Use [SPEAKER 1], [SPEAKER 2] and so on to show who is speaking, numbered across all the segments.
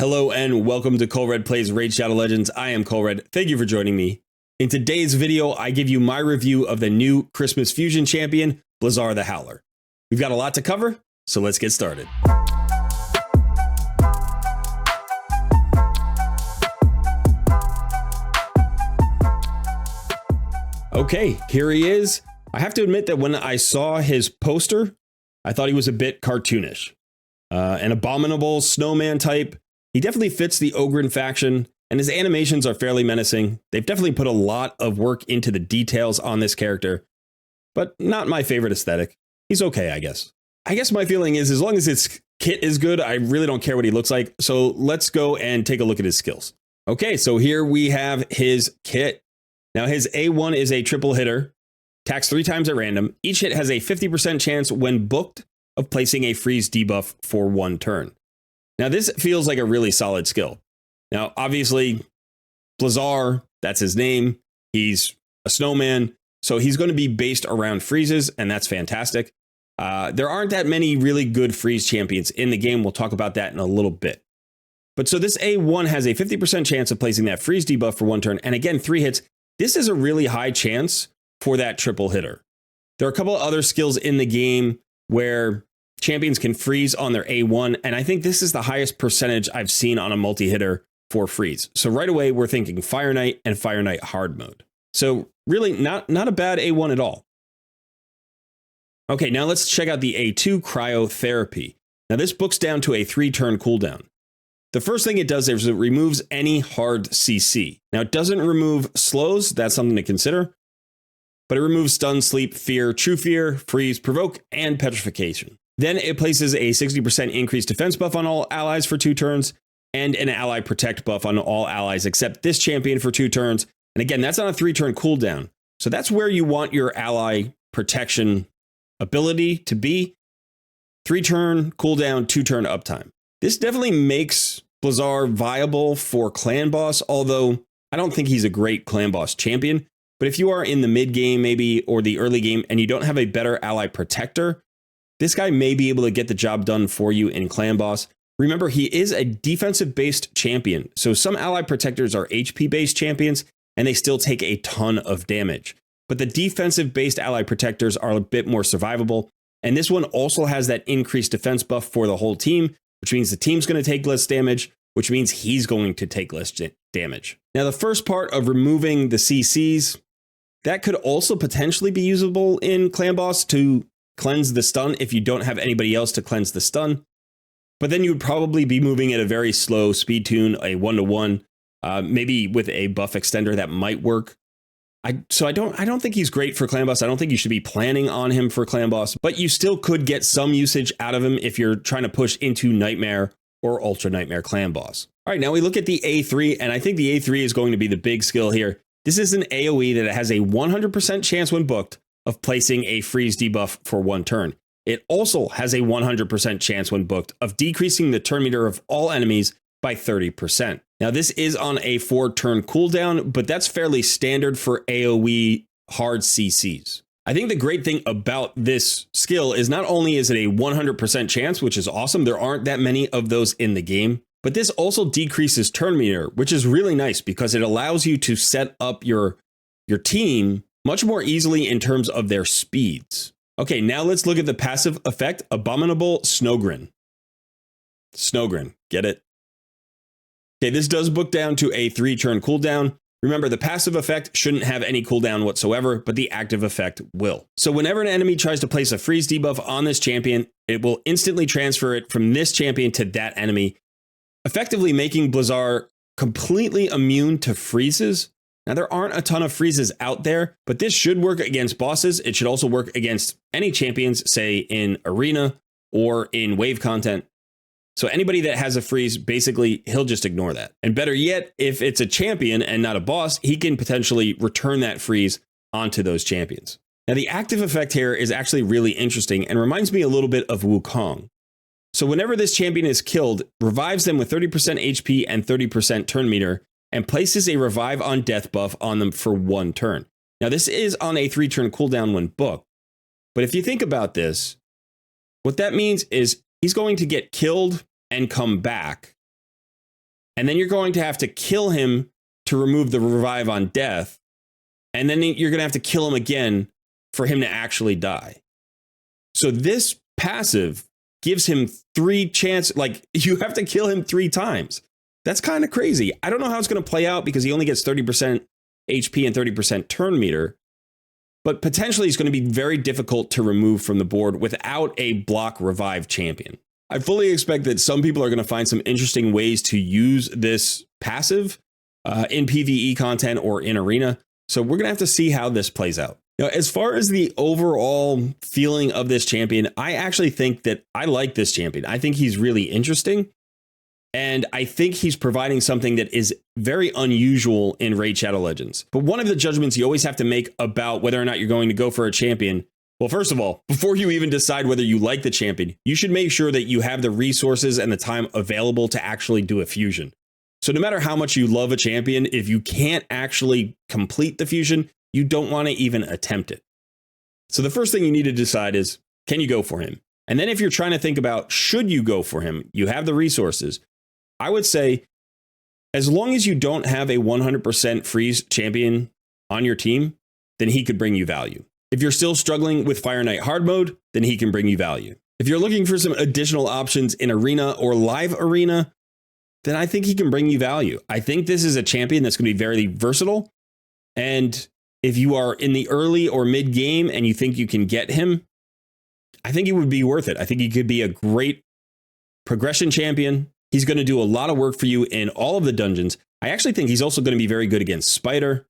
[SPEAKER 1] Hello and welcome to Colred Plays Raid Shadow Legends. I am Colred. Thank you for joining me. In today's video, I give you my review of the new Christmas Fusion champion, Blizaar the HOWLER. We've got a lot to cover, so let's get started. Okay, here he is. I have to admit that when I saw his poster, I thought he was a bit cartoonish. An abominable snowman type. He definitely fits the Ogryn faction, and his animations are fairly menacing. They've definitely put a lot of work into the details on this character, but not my favorite aesthetic. He's okay, I guess. I guess my feeling is as long as his kit is good, I really don't care what he looks like. So let's go and take a look at his skills. Okay, so here we have his kit. Now his A1 is a triple hitter, attacks 3 times at random. Each hit has a 50% chance when booked of placing a freeze debuff for 1 turn. Now this feels like a really solid skill. Now obviously Blizaar, that's his name. He's a snowman, so he's going to be based around freezes, and that's fantastic. There aren't that many really good freeze champions in the game. We'll talk about that in a little bit. But so this A1 has a 50% chance of placing that freeze debuff for 1 turn, and again 3 hits. This is a really high chance for that triple hitter. There are a couple of other skills in the game where champions can freeze on their A1, and I think this is the highest percentage I've seen on a multi-hitter for freeze. So right away, we're thinking Fire Knight and Fire Knight hard mode. So really not a bad A1 at all. Okay, now let's check out the A2 Cryotherapy. Now this books down to a 3-turn cooldown. The first thing it does is it removes any hard CC. Now it doesn't remove slows, that's something to consider, but it removes stun, sleep, fear, true fear, freeze, provoke, and petrification. Then it places a 60% increased defense buff on all allies for 2 turns, and an ally protect buff on all allies except this champion for 2 turns. And again, that's on a 3-turn cooldown. So that's where you want your ally protection ability to be. 3-turn cooldown, 2-turn uptime. This definitely makes Blizaar viable for clan boss, although I don't think he's a great clan boss champion. But if you are in the mid game maybe, or the early game, and you don't have a better ally protector, this guy may be able to get the job done for you in clan boss. Remember, he is a defensive based champion. So some ally protectors are HP based champions, and they still take a ton of damage. But the defensive based ally protectors are a bit more survivable. And this one also has that increased defense buff for the whole team, which means the team's going to take less damage, which means he's going to take less damage. Now, the first part of removing the CCs, that could also potentially be usable in clan boss to cleanse the stun if you don't have anybody else to cleanse the stun. But then you would probably be moving at a very slow speed tune, a 1-to-1, maybe with a buff extender that might work. I don't think he's great for clan boss. I don't think you should be planning on him for clan boss, but you still could get some usage out of him if you're trying to push into Nightmare or Ultra Nightmare clan boss. All right, now we look at the A3, and I think the A3 is going to be the big skill here. This is an AoE that has a 100% chance when booked of placing a freeze debuff for 1 turn. It also has a 100% chance when booked of decreasing the turn meter of all enemies by 30%. Now this is on a 4-turn cooldown, but that's fairly standard for AoE hard CCs. I think the great thing about this skill is not only is it a 100% chance, which is awesome, there aren't that many of those in the game, but this also decreases turn meter, which is really nice because it allows you to set up your team much more easily in terms of their speeds. Okay, now let's look at the passive effect, Abominable Snowgrin. Snowgrin, get it? Okay, this does book down to a 3-turn cooldown. Remember, the passive effect shouldn't have any cooldown whatsoever, but the active effect will. So whenever an enemy tries to place a freeze debuff on this champion, it will instantly transfer it from this champion to that enemy, effectively making Blizaar completely immune to freezes. Now, there aren't a ton of freezes out there, but this should work against bosses. It should also work against any champions, say in arena or in wave content. So anybody that has a freeze, basically, he'll just ignore that. And better yet, if it's a champion and not a boss, he can potentially return that freeze onto those champions. Now, the active effect here is actually really interesting and reminds me a little bit of Wukong. So whenever this champion is killed, revives them with 30% HP and 30% turn meter, and places a revive on death buff on them for 1 turn. Now, this is on a 3-turn cooldown when booked. But if you think about this, what that means is he's going to get killed and come back And then you're going to have to kill him to remove the revive on death. And then you're going to have to kill him again for him to actually die. So this passive gives him 3 chances. Like, you have to kill him 3 times. That's kind of crazy. I don't know how it's going to play out because he only gets 30% HP and 30% turn meter. But potentially it's going to be very difficult to remove from the board without a block revive champion. I fully expect that some people are going to find some interesting ways to use this passive in PvE content or in arena. So we're going to have to see how this plays out. Now, as far as the overall feeling of this champion, I actually think that I like this champion. I think he's really interesting. And I think he's providing something that is very unusual in Raid Shadow Legends. But one of the judgments you always have to make about whether or not you're going to go for a champion, well, first of all, before you even decide whether you like the champion, you should make sure that you have the resources and the time available to actually do a fusion. So no matter how much you love a champion, if you can't actually complete the fusion, you don't want to even attempt it. So the first thing you need to decide is, can you go for him? And then if you're trying to think about, should you go for him? You have the resources. I would say, as long as you don't have a 100% freeze champion on your team, then he could bring you value. If you're still struggling with Fire Knight hard mode, then he can bring you value. If you're looking for some additional options in arena or live arena, then I think he can bring you value. I think this is a champion that's going to be very versatile. And if you are in the early or mid game and you think you can get him, I think it would be worth it. I think he could be a great progression champion. He's going to do a lot of work for you in all of the dungeons. I actually think he's also going to be very good against Spider.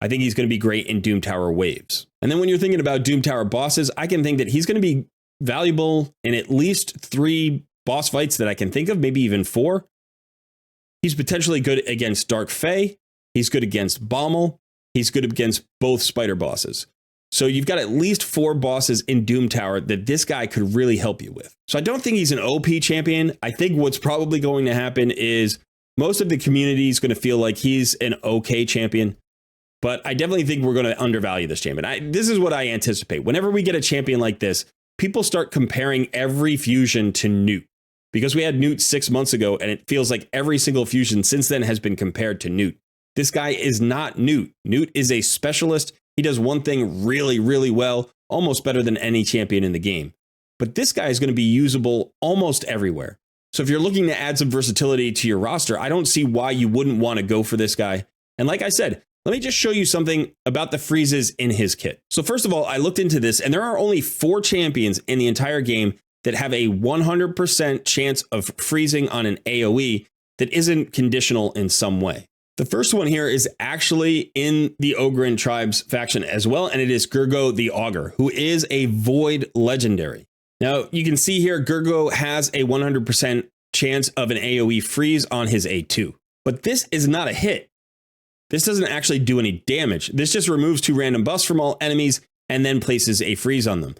[SPEAKER 1] I think he's going to be great in Doom Tower waves. And then when you're thinking about Doom Tower bosses, I can think that he's going to be valuable in at least 3 boss fights that I can think of, maybe even 4. He's potentially good against Dark Fae. He's good against Bommel. He's good against both Spider bosses. So you've got at least 4 bosses in Doom Tower that this guy could really help you with. So I don't think he's an OP champion. I think what's probably going to happen is most of the community is going to feel like he's an okay champion. But I definitely think we're going to undervalue this champion. This is what I anticipate. Whenever we get a champion like this, people start comparing every fusion to Newt. Because we had Newt 6 months ago, and it feels like every single fusion since then has been compared to Newt. This guy is not Newt. Newt is a specialist. He does one thing really, really well, almost better than any champion in the game. But this guy is going to be usable almost everywhere. So if you're looking to add some versatility to your roster, I don't see why you wouldn't want to go for this guy. And like I said, let me just show you something about the freezes in his kit. So first of all, I looked into this, and there are only 4 champions in the entire game that have a 100% chance of freezing on an AoE that isn't conditional in some way. The first one here is actually in the Ogryn Tribes faction as well, and it is Gurgo the Augur, who is a Void legendary. Now, you can see here, Gurgo has a 100% chance of an AoE freeze on his A2, but this is not a hit. This doesn't actually do any damage. This just removes 2 random buffs from all enemies and then places a freeze on them.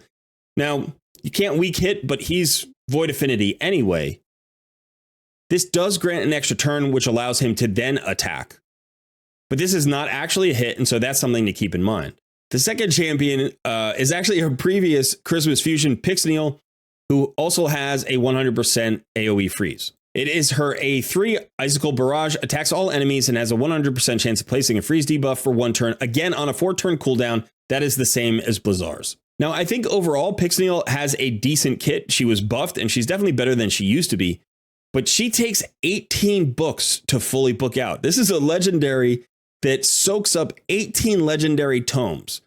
[SPEAKER 1] Now, you can't weak hit, but he's Void Affinity anyway. This does grant an extra turn, which allows him to then attack. But this is not actually a hit, and so that's something to keep in mind. The second champion is actually her previous Christmas Fusion, Pixniel, who also has a 100% AoE freeze. It is her A3 Icicle Barrage, attacks all enemies, and has a 100% chance of placing a freeze debuff for 1 turn, again on a 4-turn cooldown. That is the same as Blizaar's. Now, I think overall, Pixniel has a decent kit. She was buffed, and she's definitely better than she used to be. But she takes 18 books to fully book out. This is a legendary that soaks up 18 legendary tomes.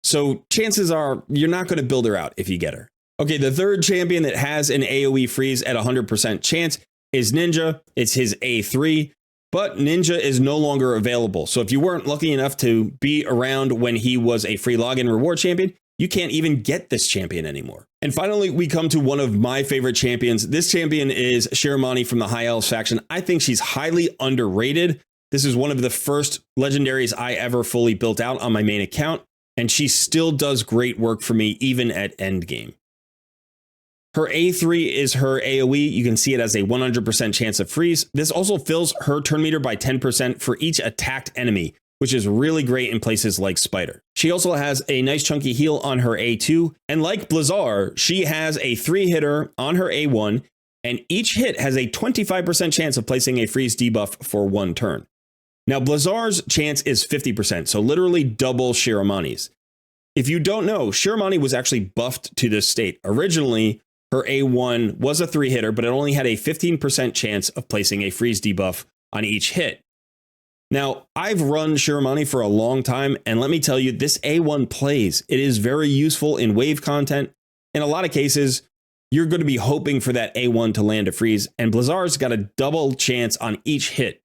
[SPEAKER 1] So chances are you're not going to build her out if you get her. Okay, the third champion that has an AoE freeze at 100% chance is Ninja. It's his A3, but Ninja is no longer available. So if you weren't lucky enough to be around when he was a free login reward champion, you can't even get this champion anymore. And finally, we come to one of my favorite champions. This champion is Shiramani from the High Elves faction. I think she's highly underrated. This is one of the first legendaries I ever fully built out on my main account, and she still does great work for me even at endgame. Her A3 is her AoE. You can see it as a 100% chance of freeze. This also fills her turn meter by 10% for each attacked enemy, which is really great in places like Spider. She also has a nice chunky heal on her A2, and like Blizaar, she has a 3-hitter on her A1, and each hit has a 25% chance of placing a freeze debuff for 1 turn. Now, Blizaar's chance is 50%, so literally double Shiramani's. If you don't know, Shiramani was actually buffed to this state. Originally, her A1 was a 3-hitter, but it only had a 15% chance of placing a freeze debuff on each hit. Now, I've run Shiramani for a long time, and let me tell you, this A1 plays. It is very useful in wave content. In a lot of cases, you're going to be hoping for that A1 to land a freeze, and Blizaar's got a double chance on each hit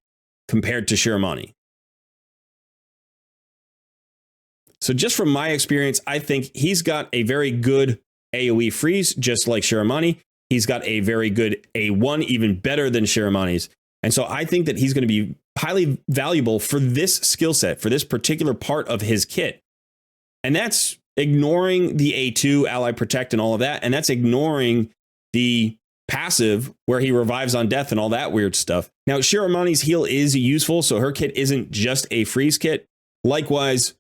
[SPEAKER 1] compared to Shiramani. So just from my experience, I think he's got a very good AoE freeze, just like Shiramani. He's got a very good A1, even better than Shiramani's. And so I think that he's going to be highly valuable for this skill set, for this particular part of his kit. And that's ignoring the A2, Ally Protect, and all of that. And that's ignoring the passive where he revives on death and all that weird stuff. Now, Shiramani's heal is useful, so her kit isn't just a freeze kit. Likewise,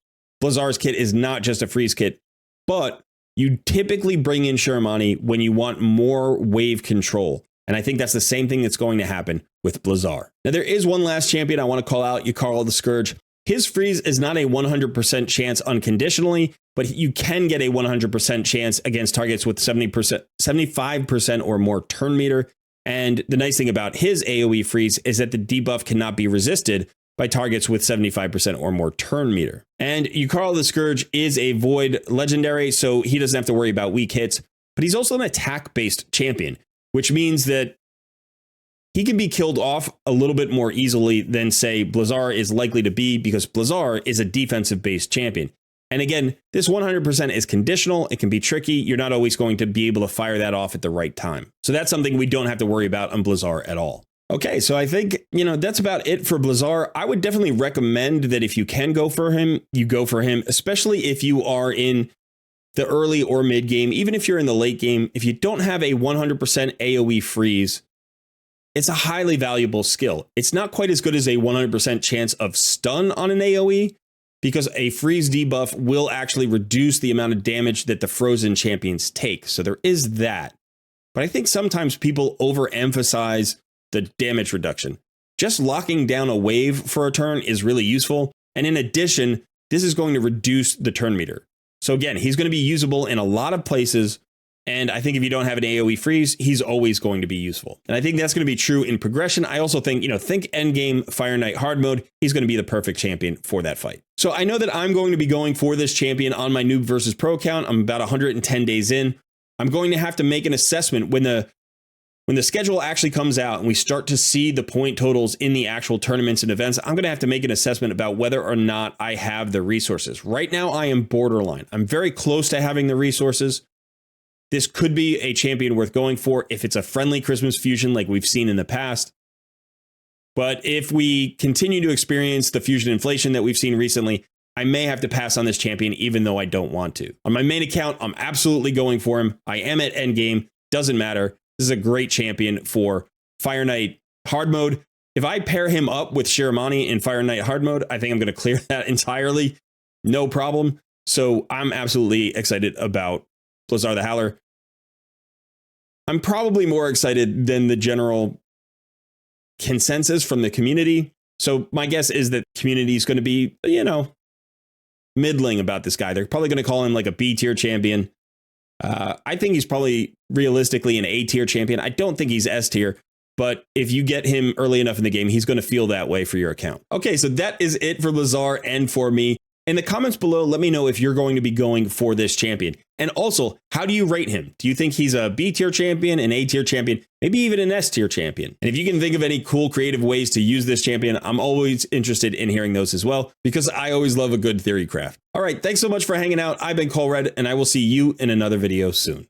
[SPEAKER 1] Blizaar's kit is not just a freeze kit, but you typically bring in Shiramani when you want more wave control. And I think that's the same thing that's going to happen with Blizaar. Now, there is one last champion I want to call out, Ykarl the Scourge. His freeze is not a 100% chance unconditionally, but you can get a 100% chance against targets with 75% or more turn meter. And the nice thing about his AoE freeze is that the debuff cannot be resisted by targets with 75% or more turn meter. And Ykarl the Scourge is a Void legendary, so he doesn't have to worry about weak hits, but he's also an attack-based champion, which means that he can be killed off a little bit more easily than, say, Blizaar is likely to be, because Blizaar is a defensive-based champion. And again, this 100% is conditional. It can be tricky. You're not always going to be able to fire that off at the right time. So that's something we don't have to worry about on Blizaar at all. Okay, so I think, that's about it for Blizaar. I would definitely recommend that if you can go for him, you go for him, especially if you are in the early or mid game. Even if you're in the late game, if you don't have a 100% AoE freeze, it's a highly valuable skill. It's not quite as good as a 100% chance of stun on an AoE, because a freeze debuff will actually reduce the amount of damage that the frozen champions take. So there is that. But I think sometimes people overemphasize the damage reduction. Just locking down a wave for a turn is really useful. And in addition, this is going to reduce the turn meter. So again, he's going to be usable in a lot of places. And I think if you don't have an AoE freeze, he's always going to be useful. And I think that's going to be true in progression. I also think, think endgame Fire Knight hard mode, he's going to be the perfect champion for that fight. So I know that I'm going to be going for this champion on my noob versus pro account. I'm about 110 days in. I'm going to have to make an assessment when the schedule actually comes out and we start to see the point totals in the actual tournaments and events. I'm going to have to make an assessment about whether or not I have the resources. Right now, I am borderline. I'm very close to having the resources. This could be a champion worth going for if it's a friendly Christmas fusion like we've seen in the past. But if we continue to experience the fusion inflation that we've seen recently, I may have to pass on this champion even though I don't want to. On my main account, I'm absolutely going for him. I am at endgame. Doesn't matter. This is a great champion for Fire Knight hard mode. If I pair him up with Shiramani in Fire Knight hard mode, I think I'm going to clear that entirely. No problem. So I'm absolutely excited about Blizaar the Howler. I'm probably more excited than the general consensus from the community. So my guess is that the community is going to be, middling about this guy. They're probably going to call him like a B tier champion. I think he's probably realistically an A tier champion. I don't think he's S tier, but if you get him early enough in the game, he's going to feel that way for your account. Okay, so that is it for Blizaar and for me. In the comments below, let me know if you're going to be going for this champion. And also, how do you rate him? Do you think he's a B tier champion, an A tier champion, maybe even an S tier champion? And if you can think of any cool creative ways to use this champion, I'm always interested in hearing those as well, because I always love a good theory craft. All right, thanks so much for hanging out. I've been Colred, and I will see you in another video soon.